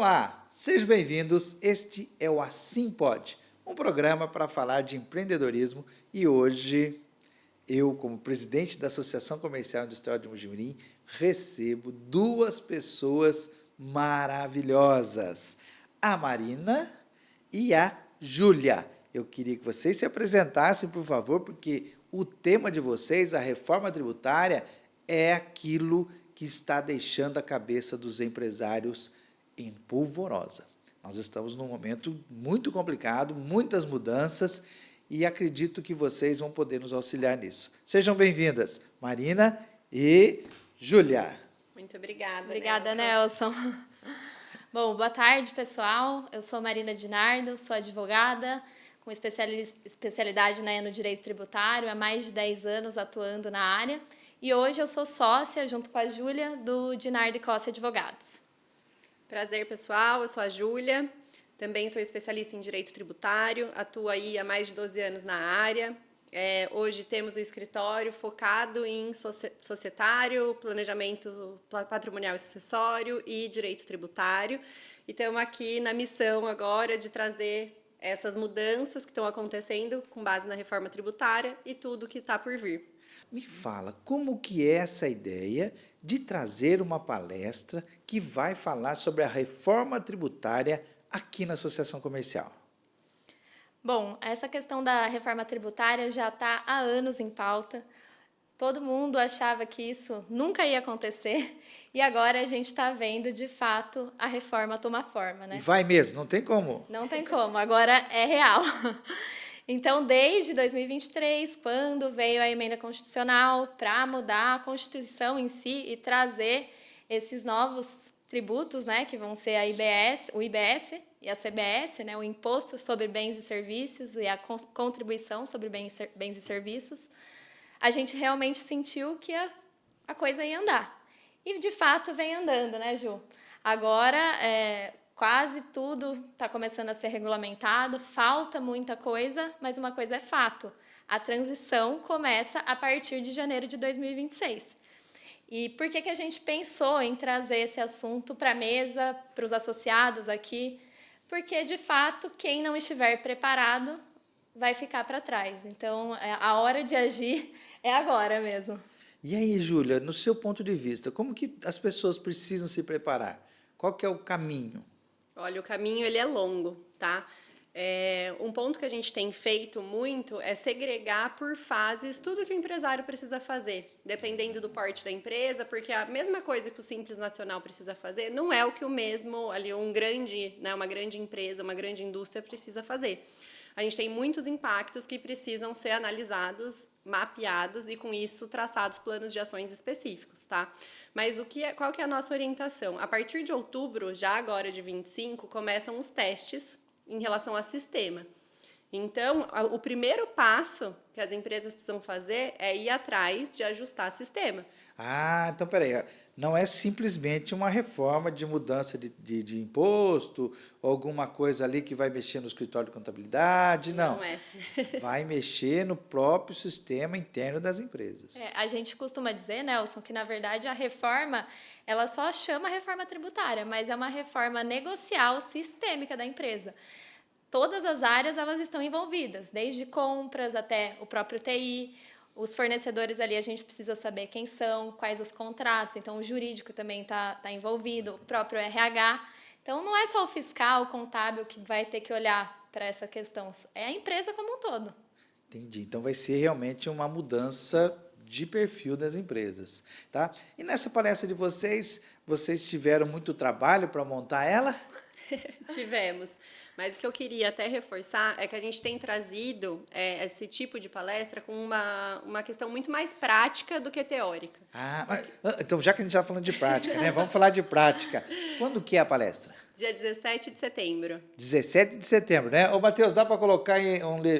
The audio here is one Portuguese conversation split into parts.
Olá, sejam bem-vindos. Este é o Assim Pode, um programa para falar de empreendedorismo e hoje eu, como presidente da Associação Comercial e Industrial de Mojimirim, recebo duas pessoas maravilhosas, a Marina e a Júlia. Eu queria que vocês se apresentassem, por favor, porque o tema de vocês, a reforma tributária, é aquilo que está deixando a cabeça dos empresários em polvorosa. Nós estamos num momento muito complicado, muitas mudanças, e acredito que vocês vão poder nos auxiliar nisso. Sejam bem-vindas, Marina e Júlia. Muito obrigada, Obrigada, Nelson. Bom, boa tarde, pessoal. Eu sou Marina Dinardo, sou advogada, com especialidade no direito tributário, há mais de 10 anos atuando na área. E hoje eu sou sócia, junto com a Júlia, do Dinardo e Costa Advogados. Prazer, pessoal. Eu sou a Júlia, também sou especialista em direito tributário, atuo aí há mais de 12 anos na área. Hoje temos o escritório focado em societário, planejamento patrimonial e sucessório e direito tributário. E estamos aqui na missão agora de trazer essas mudanças que estão acontecendo com base na reforma tributária e tudo que está por vir. Me fala, como que é essa ideia de trazer uma palestra que vai falar sobre a reforma tributária aqui na Associação Comercial? Bom, essa questão da reforma tributária já está há anos em pauta. Todo mundo achava que isso nunca ia acontecer e agora a gente está vendo, de fato, a reforma tomar forma, né? E vai mesmo, não tem como. Não tem como, agora é real. Então, desde 2023, quando veio a emenda constitucional para mudar a Constituição em si e trazer esses novos tributos, né, que vão ser o IBS e a CBS, né, o Imposto sobre Bens e Serviços e a Contribuição sobre Bens e Serviços, a gente realmente sentiu que a coisa ia andar. E, de fato, vem andando, né, Ju? Agora, quase tudo está começando a ser regulamentado, falta muita coisa, mas uma coisa é fato, a transição começa a partir de janeiro de 2026. E por que a gente pensou em trazer esse assunto para a mesa, para os associados aqui? Porque, de fato, quem não estiver preparado vai ficar para trás. Então, a hora de agir é agora mesmo. E aí, Júlia, no seu ponto de vista, como que as pessoas precisam se preparar? Qual que é o caminho? Olha, o caminho ele é longo, tá? Um ponto que a gente tem feito muito é segregar por fases tudo que o empresário precisa fazer, dependendo do porte da empresa, porque a mesma coisa que o Simples Nacional precisa fazer não é o que o mesmo, ali, uma grande empresa, uma grande indústria precisa fazer. A gente tem muitos impactos que precisam ser analisados, mapeados e, com isso, traçados planos de ações específicos, tá? Mas qual que é a nossa orientação? A partir de outubro, já agora de 25, começam os testes em relação a sistema. Então, o primeiro passo que as empresas precisam fazer é ir atrás de ajustar sistema. Ah, então, peraí, não é simplesmente uma reforma de mudança de imposto, ou alguma coisa ali que vai mexer no escritório de contabilidade, não. Não é. Vai mexer no próprio sistema interno das empresas. A gente costuma dizer, Nelson, que, na verdade, a reforma, ela só chama reforma tributária, mas é uma reforma negocial sistêmica da empresa. Todas as áreas elas estão envolvidas, desde compras até o próprio TI, os fornecedores ali a gente precisa saber quem são, quais os contratos, então o jurídico também está envolvido, o próprio RH. Então não é só o fiscal, o contábil que vai ter que olhar para essa questão, é a empresa como um todo. Entendi, então vai ser realmente uma mudança de perfil das empresas, tá? E nessa palestra de vocês tiveram muito trabalho para montar ela? Tivemos. Mas o que eu queria até reforçar é que a gente tem trazido esse tipo de palestra com uma questão muito mais prática do que teórica. Então, já que a gente está falando de prática, né? Vamos falar de prática. Quando que é a palestra? Dia 17 de setembro. 17 de setembro, né? Ô, Matheus, dá para colocar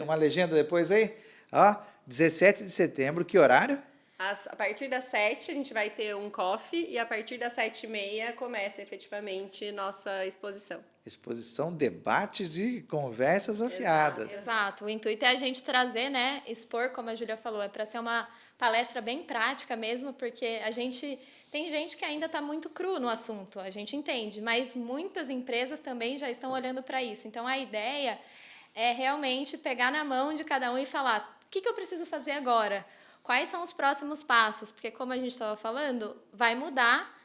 uma legenda depois aí? Ó, 17 de setembro, que horário? A partir das 7 a gente vai ter um coffee e a partir das 7h30 começa efetivamente nossa exposição. Exposição, debates e conversas afiadas. Exato. O intuito é a gente trazer, né, expor, como a Júlia falou, é para ser uma palestra bem prática mesmo, porque tem gente que ainda está muito cru no assunto, a gente entende, mas muitas empresas também já estão olhando para isso. Então, a ideia é realmente pegar na mão de cada um e falar: o que eu preciso fazer agora? Quais são os próximos passos? Porque, como a gente estava falando, vai mudar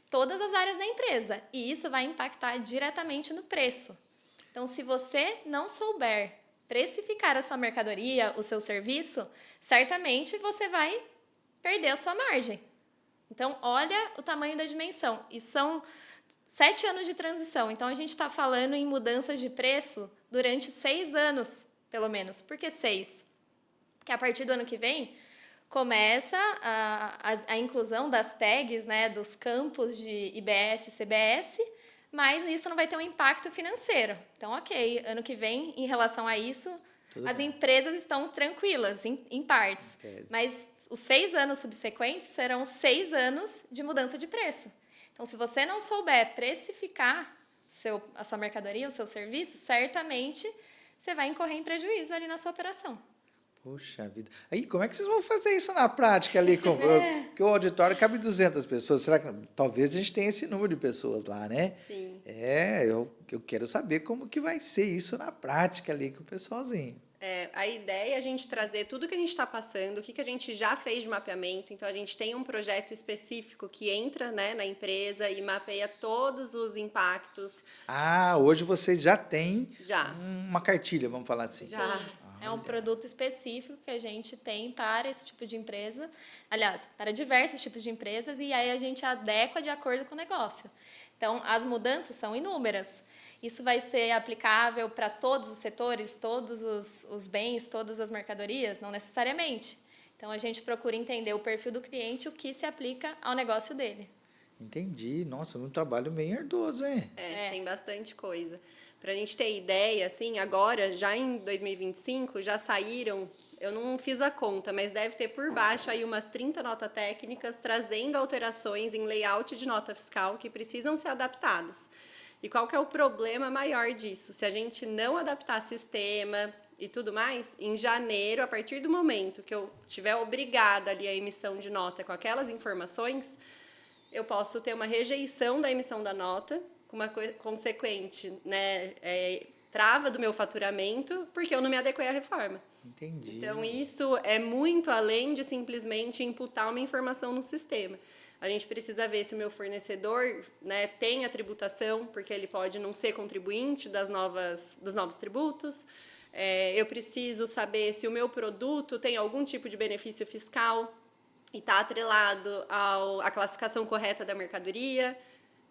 todas as áreas da empresa e isso vai impactar diretamente no preço. Então, se você não souber precificar a sua mercadoria, o seu serviço, certamente você vai perder a sua margem. Então, olha o tamanho da dimensão. E são 7 anos de transição. Então, a gente está falando em mudanças de preço durante 6 anos, pelo menos. Por que 6? Porque a partir do ano que vem começa a inclusão das tags, né, dos campos de IBS e CBS, mas isso não vai ter um impacto financeiro. Então, ok, ano que vem, em relação a isso, as empresas estão tranquilas, em partes. Mas os 6 anos subsequentes serão 6 anos de mudança de preço. Então, se você não souber precificar a sua mercadoria, o seu serviço, certamente você vai incorrer em prejuízo ali na sua operação. Puxa vida. Aí, como é que vocês vão fazer isso na prática ali? Porque o auditório cabe 200 pessoas. Será que talvez a gente tenha esse número de pessoas lá, né? Sim. Eu quero saber como que vai ser isso na prática ali com o pessoalzinho. A ideia é a gente trazer tudo que a gente está passando, o que a gente já fez de mapeamento. Então, a gente tem um projeto específico que entra, né, na empresa e mapeia todos os impactos. Hoje vocês já têm Já. uma cartilha, vamos falar assim. Já. É um produto específico que a gente tem para esse tipo de empresa, aliás, para diversos tipos de empresas, e aí a gente adequa de acordo com o negócio. Então, as mudanças são inúmeras. Isso vai ser aplicável para todos os setores, todos os bens, todas as mercadorias? Não necessariamente. Então, a gente procura entender o perfil do cliente, o que se aplica ao negócio dele. Entendi. Nossa, um trabalho meio ardoso, hein? Tem bastante coisa. Para a gente ter ideia, assim, agora, já em 2025, já saíram, eu não fiz a conta, mas deve ter por baixo aí umas 30 notas técnicas trazendo alterações em layout de nota fiscal que precisam ser adaptadas. E qual que é o problema maior disso? Se a gente não adaptar sistema e tudo mais, em janeiro, a partir do momento que eu estiver obrigada ali à emissão de nota com aquelas informações, eu posso ter uma rejeição da emissão da nota, com uma consequente, né, trava do meu faturamento, porque eu não me adequei à reforma. Entendi. Então, isso é muito além de simplesmente imputar uma informação no sistema. A gente precisa ver se o meu fornecedor, né, tem a tributação, porque ele pode não ser contribuinte dos novos tributos. Eu preciso saber se o meu produto tem algum tipo de benefício fiscal e está atrelado à classificação correta da mercadoria.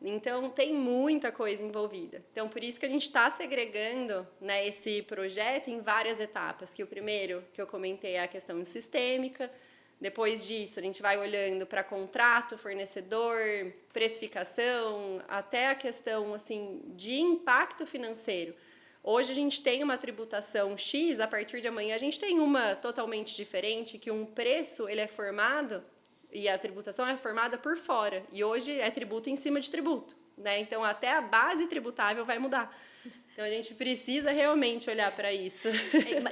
Então, tem muita coisa envolvida. Então, por isso que a gente está segregando, né, esse projeto em várias etapas. Que o primeiro, que eu comentei, é a questão sistêmica. Depois disso, a gente vai olhando para contrato, fornecedor, precificação, até a questão assim, de impacto financeiro. Hoje a gente tem uma tributação X, a partir de amanhã a gente tem uma totalmente diferente, que um preço ele é formado e a tributação é formada por fora. E hoje é tributo em cima de tributo, né? Então, até a base tributável vai mudar. Então, a gente precisa realmente olhar para isso.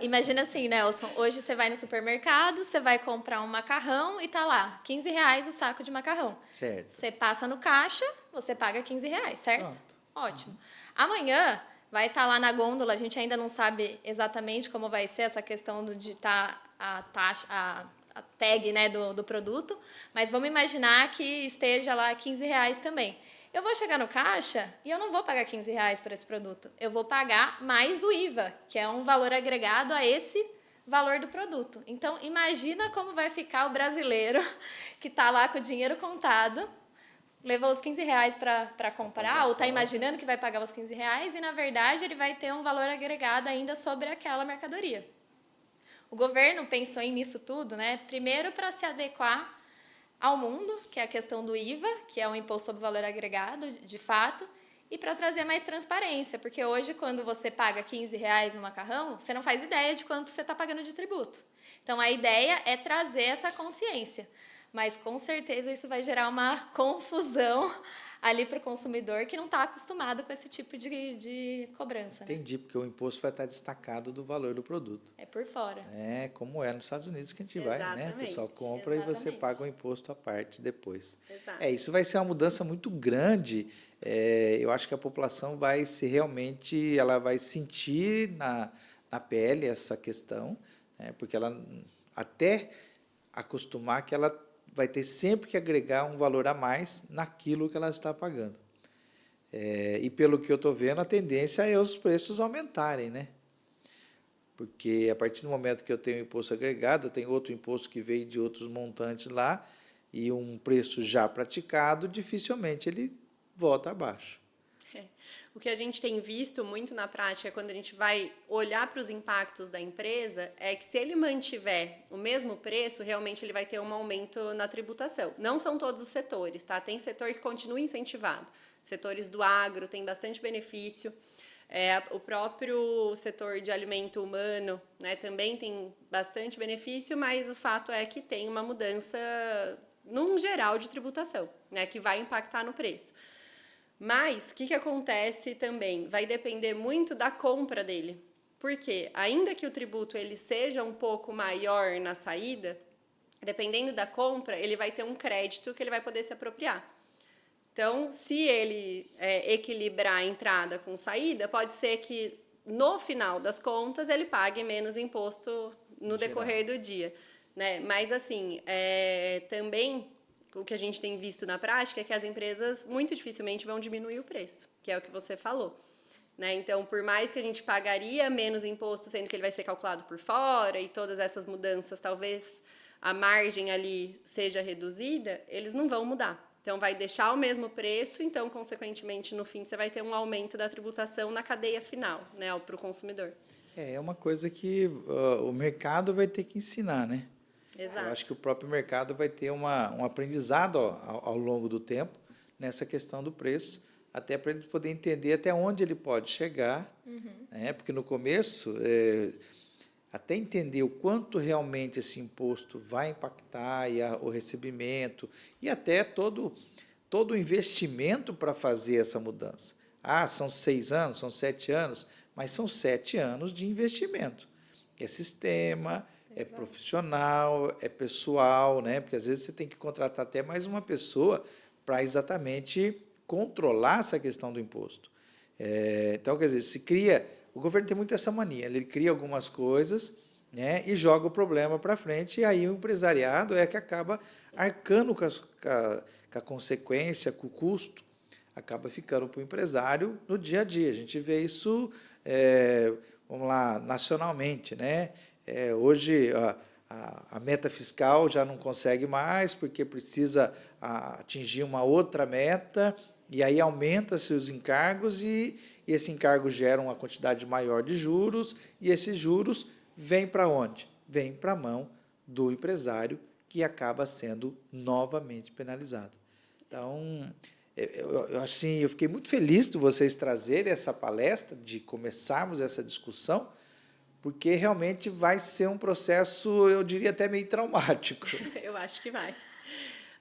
Imagina assim, Nelson, hoje você vai no supermercado, você vai comprar um macarrão e tá lá, R$15 o saco de macarrão. Certo. Você passa no caixa, você paga R$15, certo? Pronto. Ótimo. Amanhã vai estar lá na gôndola, a gente ainda não sabe exatamente como vai ser essa questão de digitar a taxa, a tag, né, do produto, mas vamos imaginar que esteja lá R$15 também. Eu vou chegar no caixa e eu não vou pagar R$15 por esse produto. Eu vou pagar mais o IVA, que é um valor agregado a esse valor do produto. Então, imagina como vai ficar o brasileiro que está lá com o dinheiro contado, levou os R$15 para comprar, ou está imaginando que vai pagar os R$15 e, na verdade, ele vai ter um valor agregado ainda sobre aquela mercadoria. O governo pensou nisso tudo, né? Primeiro, para se adequar ao mundo, que é a questão do IVA, que é o Imposto sobre Valor Agregado, de fato, e para trazer mais transparência, porque hoje, quando você paga R$ 15 no macarrão, você não faz ideia de quanto você está pagando de tributo. Então, a ideia é trazer essa consciência, mas com certeza isso vai gerar uma confusão ali para o consumidor que não está acostumado com esse tipo de cobrança. Né? Entendi, porque o imposto vai estar destacado do valor do produto. É por fora. É como é nos Estados Unidos que a gente vai, né? O pessoal compra e você paga o imposto à parte depois. Exato. Isso vai ser uma mudança muito grande. Eu acho que a população vai se realmente, ela vai sentir na pele essa questão, né? Porque ela até acostumar que ela vai ter sempre que agregar um valor a mais naquilo que ela está pagando. E pelo que eu estou vendo, a tendência é os preços aumentarem, né? Porque a partir do momento que eu tenho imposto agregado, eu tenho outro imposto que veio de outros montantes lá, e um preço já praticado, dificilmente ele volta abaixo. O que a gente tem visto muito na prática, quando a gente vai olhar para os impactos da empresa, é que se ele mantiver o mesmo preço, realmente ele vai ter um aumento na tributação. Não são todos os setores, tá? Tem setor que continua incentivado. Setores do agro têm bastante benefício. O próprio setor de alimento humano, né, também tem bastante benefício, mas o fato é que tem uma mudança, num geral, de tributação, né, que vai impactar no preço. Mas, o que acontece também? Vai depender muito da compra dele. Porque, ainda que o tributo ele seja um pouco maior na saída, dependendo da compra, ele vai ter um crédito que ele vai poder se apropriar. Então, se ele equilibrar a entrada com saída, pode ser que, no final das contas, ele pague menos imposto no decorrer do dia. Né? Mas, assim, também... O que a gente tem visto na prática é que as empresas muito dificilmente vão diminuir o preço, que é o que você falou. Né? Então, por mais que a gente pagaria menos imposto, sendo que ele vai ser calculado por fora e todas essas mudanças, talvez a margem ali seja reduzida, eles não vão mudar. Então, vai deixar o mesmo preço, então, consequentemente, no fim, você vai ter um aumento da tributação na cadeia final, né, para o consumidor. É uma coisa que o mercado vai ter que ensinar, né? Exato. Eu acho que o próprio mercado vai ter um aprendizado ao longo do tempo nessa questão do preço, até para ele poder entender até onde ele pode chegar, né? Porque no começo, até entender o quanto realmente esse imposto vai impactar e o recebimento e até todo o investimento para fazer essa mudança. São 6 anos, são 7 anos, mas são 7 anos de investimento. É sistema... É profissional, é pessoal, né? Porque às vezes você tem que contratar até mais uma pessoa para exatamente controlar essa questão do imposto. Então, quer dizer, o governo tem muito essa mania, ele cria algumas coisas, né, e joga o problema para frente, e aí o empresariado que acaba arcando com a consequência, com o custo, acaba ficando para o empresário no dia a dia. A gente vê isso, vamos lá, nacionalmente, né? Hoje a meta fiscal já não consegue mais porque precisa atingir uma outra meta e aí aumenta-se os encargos e esse encargo gera uma quantidade maior de juros e esses juros vêm para onde? Vêm para a mão do empresário que acaba sendo novamente penalizado. Então, eu fiquei muito feliz de vocês trazerem essa palestra, de começarmos essa discussão, porque realmente vai ser um processo, eu diria, até meio traumático. Eu acho que vai.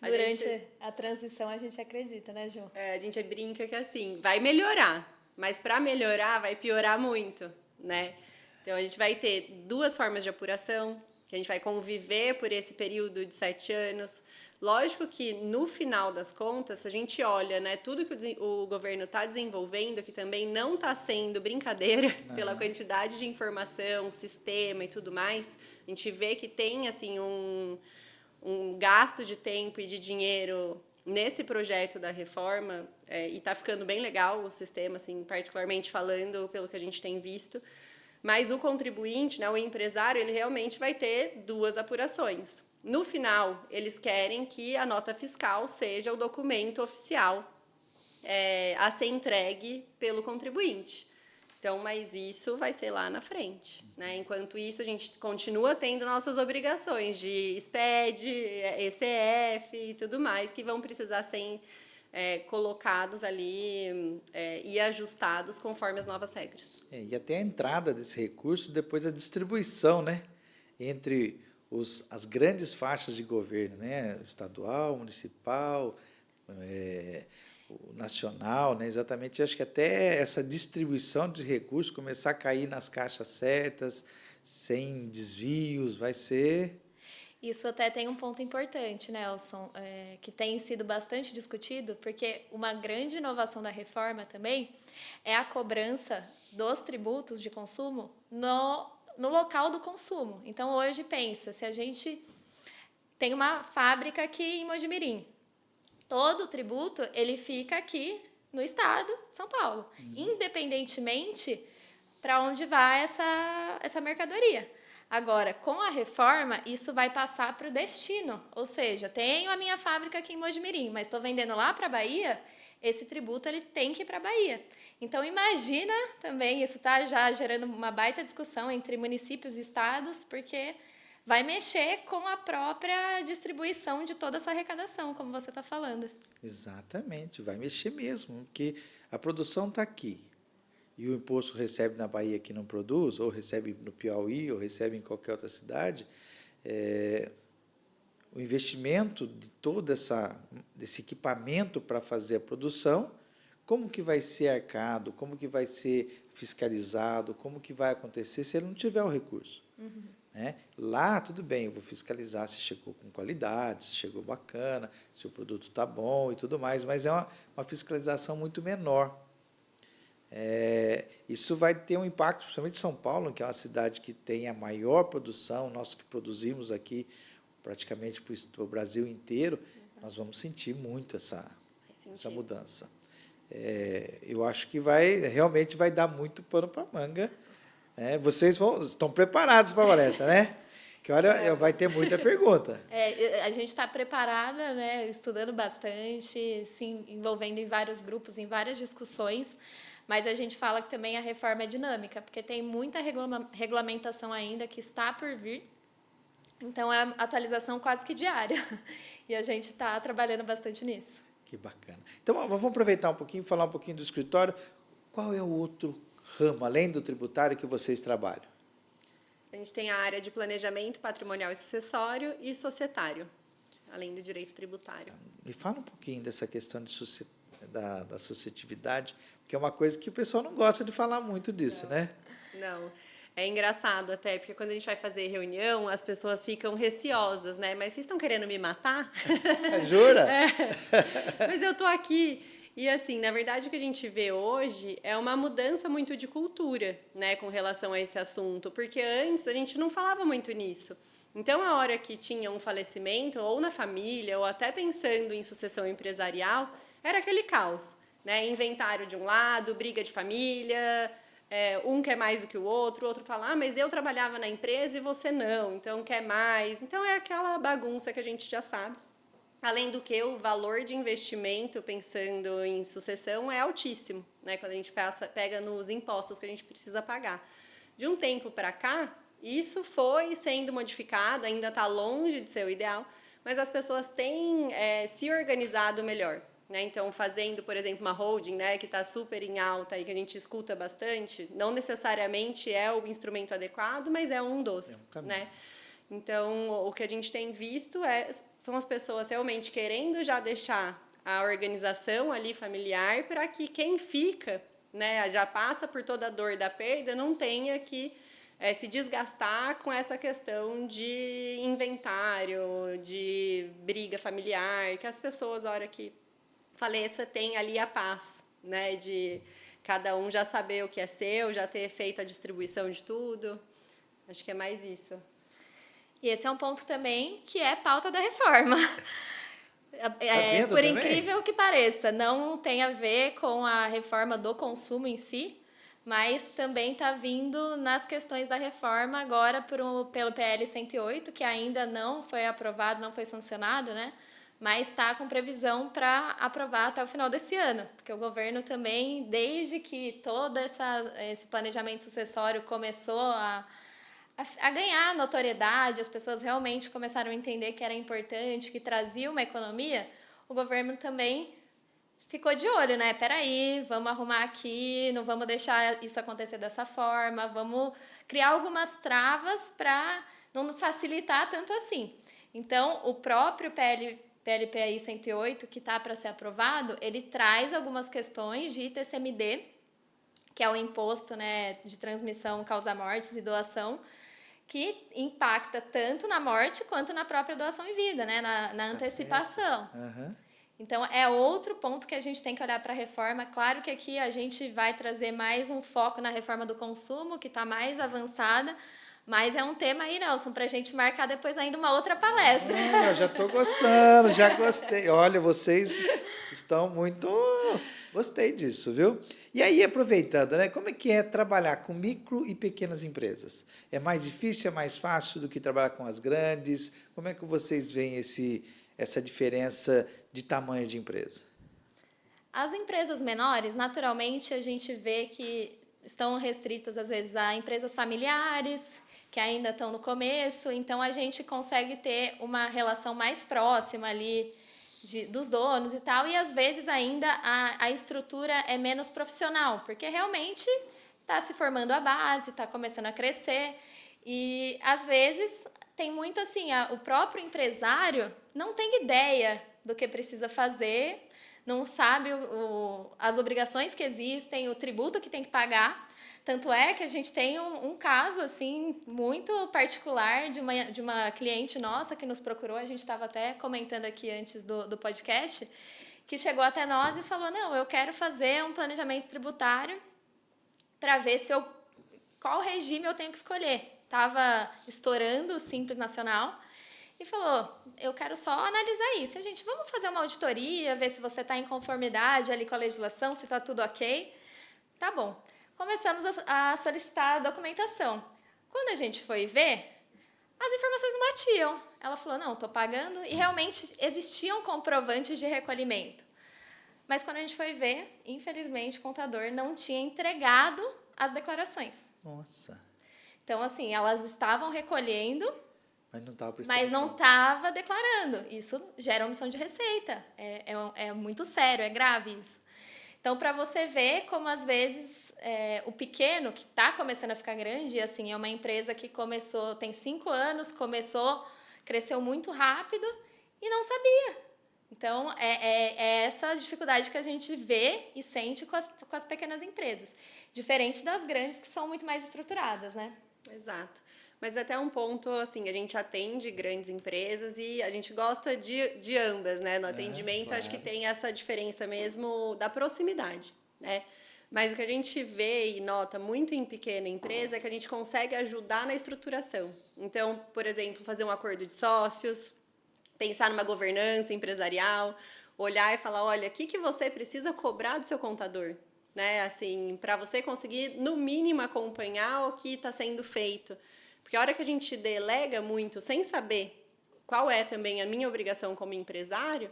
Durante a transição, a gente acredita, né, Ju? A gente brinca que, assim, vai melhorar, mas para melhorar vai piorar muito, né? Então, a gente vai ter 2 formas de apuração, que a gente vai conviver por esse período de 7 anos. Lógico que, no final das contas, se a gente olha, né, tudo que o governo está desenvolvendo, que também não está sendo brincadeira pela quantidade de informação, sistema e tudo mais, a gente vê que tem assim, um gasto de tempo e de dinheiro nesse projeto da reforma, e está ficando bem legal o sistema, assim, particularmente falando pelo que a gente tem visto. Mas o contribuinte, né, o empresário, ele realmente vai ter 2 apurações. No final, eles querem que a nota fiscal seja o documento oficial a ser entregue pelo contribuinte. Então, mas isso vai ser lá na frente, né? Enquanto isso, a gente continua tendo nossas obrigações de SPED, ECF e tudo mais, que vão precisar ser colocados ali e ajustados conforme as novas regras. E até a entrada desse recurso, depois a distribuição, né, entre as grandes faixas de governo, né, estadual, municipal, o nacional, né, exatamente. Acho que até essa distribuição de recursos começar a cair nas caixas certas, sem desvios, vai ser... Isso até tem um ponto importante, Nelson, que tem sido bastante discutido, porque uma grande inovação da reforma também é a cobrança dos tributos de consumo no local do consumo. Então, hoje, pensa, se a gente tem uma fábrica aqui em Mojimirim, todo o tributo ele fica aqui no estado de São Paulo, independentemente para onde vai essa mercadoria. Agora, com a reforma, isso vai passar para o destino. Ou seja, tenho a minha fábrica aqui em Mojimirim, mas estou vendendo lá para a Bahia, esse tributo ele tem que ir para a Bahia. Então, imagina também, isso está já gerando uma baita discussão entre municípios e estados, porque vai mexer com a própria distribuição de toda essa arrecadação, como você está falando. Exatamente, vai mexer mesmo, porque a produção está aqui. E o imposto recebe na Bahia que não produz, ou recebe no Piauí, ou recebe em qualquer outra cidade, o investimento de todo desse equipamento para fazer a produção, como que vai ser arcado, como que vai ser fiscalizado, como que vai acontecer se ele não tiver o recurso. Né? Lá, tudo bem, eu vou fiscalizar se chegou com qualidade, se chegou bacana, se o produto está bom e tudo mais, mas é uma fiscalização muito menor. Isso vai ter um impacto, principalmente em São Paulo, que é uma cidade que tem a maior produção, nós que produzimos aqui praticamente para o Brasil inteiro. Exato. Nós vamos sentir muito essa mudança. Eu acho que realmente vai dar muito pano para manga. Vocês estão preparados para a palestra, né? Que olha, vai ter muita pergunta. A gente está preparada, né, estudando bastante, se envolvendo em vários grupos, em várias discussões. Mas a gente fala que também a reforma é dinâmica, porque tem muita regulamentação ainda que está por vir. Então, é atualização quase que diária. E a gente está trabalhando bastante nisso. Que bacana. Então, vamos aproveitar um pouquinho, falar um pouquinho do escritório. Qual é o outro ramo, além do tributário, que vocês trabalham? A gente tem a área de planejamento patrimonial e sucessório e societário, além do direito tributário. Me fala um pouquinho dessa questão da societividade, porque é uma coisa que o pessoal não gosta de falar muito disso, né? Não, é engraçado até, porque quando a gente vai fazer reunião, as pessoas ficam receosas, né? Mas vocês estão querendo me matar? Jura? Mas eu estou aqui. E, assim, na verdade, o que a gente vê hoje é uma mudança muito de cultura, né, com relação a esse assunto, porque antes a gente não falava muito nisso. Então, a hora que tinha um falecimento, ou na família, ou até pensando em sucessão empresarial, era aquele caos, né? Inventário de um lado, briga de família, um quer mais do que o outro fala, mas eu trabalhava na empresa e você não, então quer mais. Então, é aquela bagunça que a gente já sabe. Além do que, o valor de investimento, pensando em sucessão, é altíssimo, né? Quando a gente pega nos impostos que a gente precisa pagar. De um tempo para cá, isso foi sendo modificado, ainda está longe de ser o ideal, mas as pessoas têm se organizado melhor. Né? Então, fazendo, por exemplo, uma holding, né, que está super em alta e que a gente escuta bastante, não necessariamente é o instrumento adequado, mas é um dos. Né? Então, o que a gente tem visto são as pessoas realmente querendo já deixar a organização ali familiar para que quem fica, né, já passa por toda a dor da perda, não tenha que se desgastar com essa questão de inventário, de briga familiar, que as pessoas, a hora que faleça, tem ali a paz, né, de cada um já saber o que é seu, já ter feito a distribuição de tudo. Acho que é mais isso. E esse é um ponto também que é pauta da reforma. Por incrível que pareça, não tem a ver com a reforma do consumo em si, mas também está vindo nas questões da reforma agora pelo PL 108, que ainda não foi aprovado, não foi sancionado, né? Mas está com previsão para aprovar até o final desse ano, porque o governo também, desde que todo esse planejamento sucessório começou a ganhar notoriedade, as pessoas realmente começaram a entender que era importante, que trazia uma economia, o governo também ficou de olho, né? Peraí, vamos arrumar aqui, não vamos deixar isso acontecer dessa forma, vamos criar algumas travas para não facilitar tanto assim. Então, o próprio PLPI 108, que está para ser aprovado, ele traz algumas questões de ITCMD, que é o imposto, né, de transmissão, causa-mortes e doação, que impacta tanto na morte quanto na própria doação em vida, né, na antecipação. Uhum. Então, é outro ponto que a gente tem que olhar para a reforma. Claro que aqui a gente vai trazer mais um foco na reforma do consumo, que está mais avançada, mas é um tema aí, Nelson, para a gente marcar depois ainda uma outra palestra. Eu já estou gostando, já gostei. Olha, vocês estão muito... Gostei disso, viu? E aí, aproveitando, né? Como é que é trabalhar com micro e pequenas empresas? É mais difícil, é mais fácil do que trabalhar com as grandes? Como é que vocês veem essa diferença de tamanho de empresa? As empresas menores, naturalmente, a gente vê que estão restritas, às vezes, a empresas familiares, que ainda estão no começo, então a gente consegue ter uma relação mais próxima ali dos donos e tal, e às vezes ainda a estrutura é menos profissional, porque realmente está se formando a base, está começando a crescer, e às vezes tem muito assim, o próprio empresário não tem ideia do que precisa fazer, não sabe as obrigações que existem, o tributo que tem que pagar. Tanto é que a gente tem um caso assim muito particular de uma cliente nossa que nos procurou, a gente estava até comentando aqui antes do podcast, que chegou até nós e falou, não, eu quero fazer um planejamento tributário para ver qual regime eu tenho que escolher. Estava estourando o Simples Nacional e falou, eu quero só analisar isso. A gente, vamos fazer uma auditoria, ver se você está em conformidade ali com a legislação, se está tudo ok. Tá bom. Começamos a solicitar a documentação. Quando a gente foi ver, as informações não batiam. Ela falou, não, estou pagando, e realmente existiam comprovantes de recolhimento. Mas quando a gente foi ver, infelizmente, o contador não tinha entregado as declarações. Nossa. Então, assim, elas estavam recolhendo, mas não estava declarando. Isso gera omissão de receita. É muito sério, é grave isso. Então, para você ver como, às vezes, o pequeno, que está começando a ficar grande, assim, é uma empresa que começou, tem 5 anos, cresceu muito rápido e não sabia. Então, é essa dificuldade que a gente vê e sente com as pequenas empresas. Diferente das grandes, que são muito mais estruturadas, né? Exato. Mas até um ponto, assim, a gente atende grandes empresas e a gente gosta de ambas, né? No atendimento, claro. Acho que tem essa diferença mesmo da proximidade, né? Mas o que a gente vê e nota muito em pequena empresa é que a gente consegue ajudar na estruturação. Então, por exemplo, fazer um acordo de sócios, pensar numa governança empresarial, olhar e falar, olha, o que você precisa cobrar do seu contador? Né? Assim, para você conseguir, no mínimo, acompanhar o que está sendo feito. Porque a hora que a gente delega muito sem saber qual é também a minha obrigação como empresário,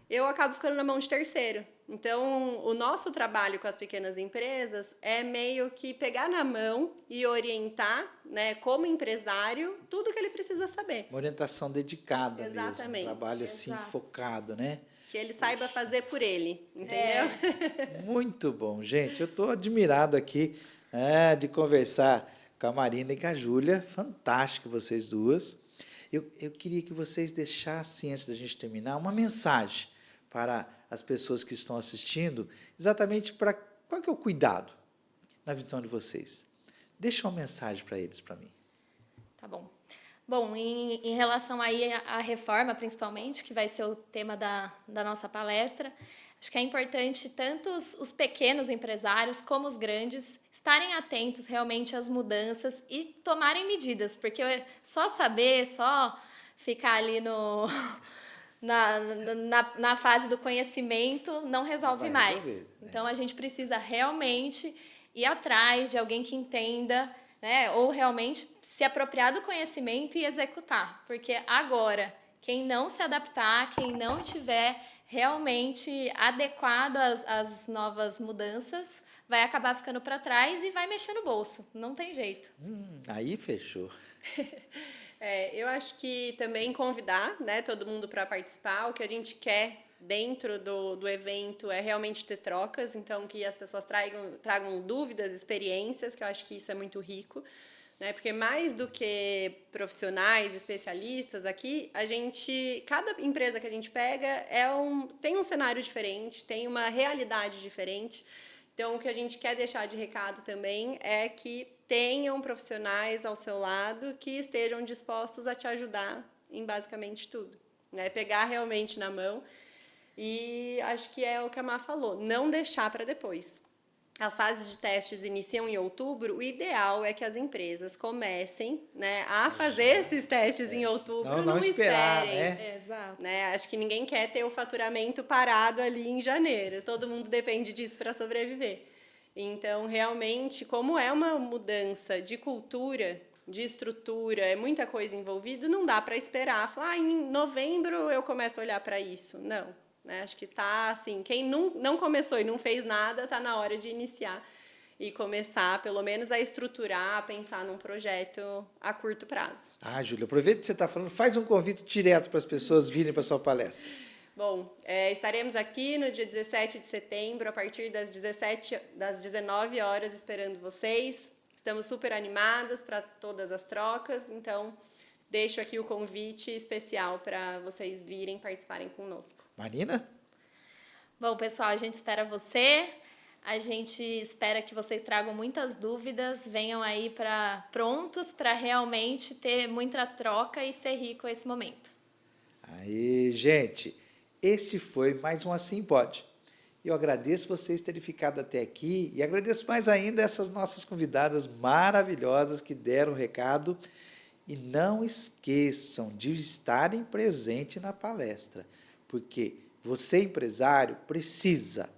eu acabo ficando na mão de terceiro. Então, o nosso trabalho com as pequenas empresas é meio que pegar na mão e orientar, né, como empresário, tudo que ele precisa saber. Uma orientação dedicada. Exatamente. Mesmo, um trabalho assim focado, né? Que ele saiba fazer por ele, entendeu? Muito bom, gente. Eu estou admirado aqui de conversar com a Marina e com a Júlia. Fantástico vocês duas. Eu queria que vocês deixassem, antes da gente terminar, uma mensagem para as pessoas que estão assistindo, exatamente para qual que é o cuidado na visão de vocês. Deixa uma mensagem para eles, para mim. Tá bom. Bom, em relação aí à reforma, principalmente, que vai ser o tema da nossa palestra, acho que é importante tanto os pequenos empresários como os grandes estarem atentos realmente às mudanças e tomarem medidas, porque só saber, só ficar ali na fase do conhecimento não resolve mais. Então, a gente precisa realmente ir atrás de alguém que entenda, né, ou realmente se apropriar do conhecimento e executar, porque agora, quem não se adaptar, quem não tiver realmente adequado às novas mudanças, vai acabar ficando para trás e vai mexer no bolso, não tem jeito. Aí fechou. Eu acho que também convidar, né, todo mundo para participar. O que a gente quer dentro do evento é realmente ter trocas, então que as pessoas tragam dúvidas, experiências, que eu acho que isso é muito rico, né? Porque mais do que profissionais, especialistas aqui, cada empresa que a gente pega tem um cenário diferente, tem uma realidade diferente. Então, o que a gente quer deixar de recado também é que tenham profissionais ao seu lado que estejam dispostos a te ajudar em basicamente tudo, né? Pegar realmente na mão. E acho que é o que a Má falou, não deixar para depois. As fases de testes iniciam em outubro, o ideal é que as empresas comecem, né, a fazer esses testes em outubro, não esperar, esperem. né? Exato. Né? Acho que ninguém quer ter o faturamento parado ali em janeiro. Todo mundo depende disso para sobreviver. Então, realmente, como é uma mudança de cultura, de estrutura, é muita coisa envolvida, não dá para esperar. Falar, em novembro eu começo a olhar para isso. Não. Né? Acho que está assim, quem não começou e não fez nada, está na hora de iniciar e começar, pelo menos, a estruturar, a pensar num projeto a curto prazo. Júlia, aproveita que você está falando, faz um convite direto para as pessoas virem para a sua palestra. Bom, estaremos aqui no dia 17 de setembro, a partir das 19 horas, esperando vocês. Estamos super animadas para todas as trocas, então deixo aqui o convite especial para vocês virem participarem conosco. Marina? Bom, pessoal, a gente espera você. A gente espera que vocês tragam muitas dúvidas, venham aí prontos para realmente ter muita troca e ser rico esse momento. Aí, gente, este foi mais um Assim Pode. Eu agradeço vocês terem ficado até aqui e agradeço mais ainda essas nossas convidadas maravilhosas que deram o recado. E não esqueçam de estarem presentes na palestra, porque você, empresário, precisa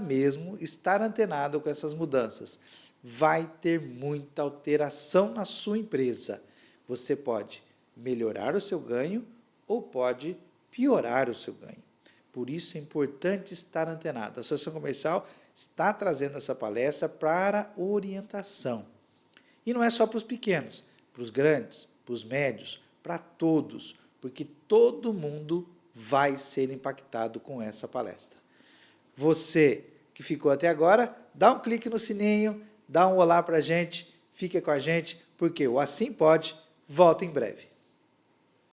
mesmo estar antenado com essas mudanças. Vai ter muita alteração na sua empresa. Você pode melhorar o seu ganho ou pode piorar o seu ganho. Por isso é importante estar antenado. A Associação Comercial está trazendo essa palestra para orientação. E não é só para os pequenos, para os grandes, para os médios, para todos, porque todo mundo vai ser impactado com essa palestra. Você que ficou até agora, dá um clique no sininho, dá um olá para a gente, fique com a gente, porque o Assim Pode volta em breve.